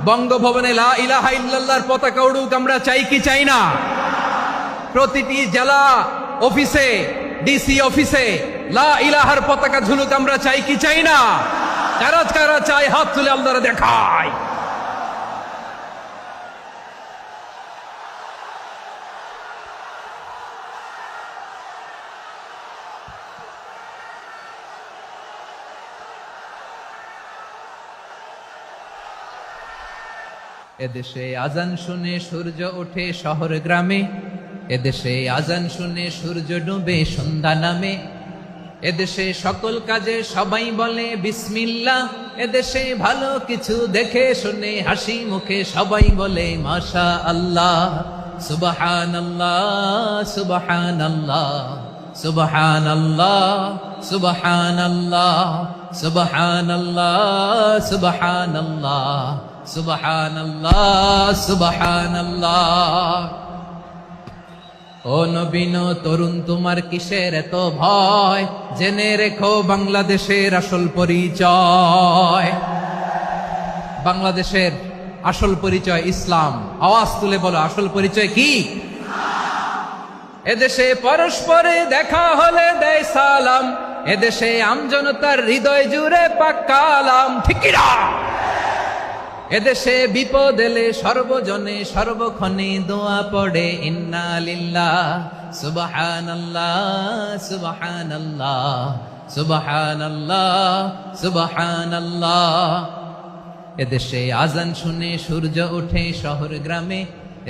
বঙ্গভবনে লা ইলাহা ইল্লাল্লাহর পতাকা উড়ুক, আমরা চাই কি চাই না? প্রতিটি জেলা অফিসে, ডিসি অফিসে লা ইলাহার পতাকা ঝুলুক, আমরা চাই কি চাই না? কারা কারা চাই হাত তুলে আল্লাহরে দেখায়। এদেশে আজান শুনে সূর্য ওঠে শহর গ্রামে, এদেশে আজান শুনে সূর্য ডুবে সন্ধ্যা নামে, এদেশে সকল কাজে সবাই বলে বিসমিল্লাহ, এদেশে ভালো কিছু দেখে শুনে হাসি মুখে সবাই বলে মাশা আল্লাহ। সুবহানাল্লাহ সুবহানাল্লাহ সুবহানাল্লাহ সুবহানাল্লাহ সুবহানাল্লাহ সুবহানাল্লাহ সুবহানাল্লাহ সুবহানাল্লাহ। ও নবীন তরুণ, তোমার কিসের এত ভয়? জেনে রেখো বাংলাদেশের আসল পরিচয়। বাংলাদেশের আসল পরিচয় ইসলাম। আওয়াজ তুলে বলো, আসল পরিচয় কি? এদেশে পরস্পরে দেখা হলে দেয় সালাম, এদেশে আমজনতার হৃদয় জুড়ে পাক্কা আলাম। ঠিক না? এদেশে বিপদ এলে সর্বজনে সর্বক্ষণে দোয়া পড়ে ইন্না লিল্লাহ সুবহানাল্লাহ সুবহানাল্লাহ সুবহানাল্লাহ সুবহানাল্লাহ। এদেশে আজান শুনে সূর্য ওঠে শহর গ্রামে,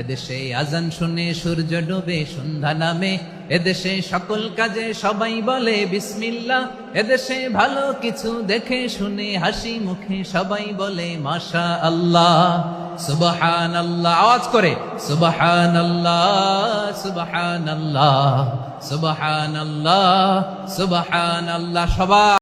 এদেশে আজান শুনে সূর্য ডুবে সন্ধ্যা নামে, এদেশে সকল কাজে সবাই বলে বিসমিল্লাহ, এদেশে ভালো কিছু দেখে শুনে হাসি মুখে সবাই বলে মাশা আল্লাহ। সুবহানাল্লাহ, আওয়াজ করে সুবহানাল্লাহ সুবহানাল্লাহ সুবহানাল্লাহ সুবহানাল্লাহ। সবাই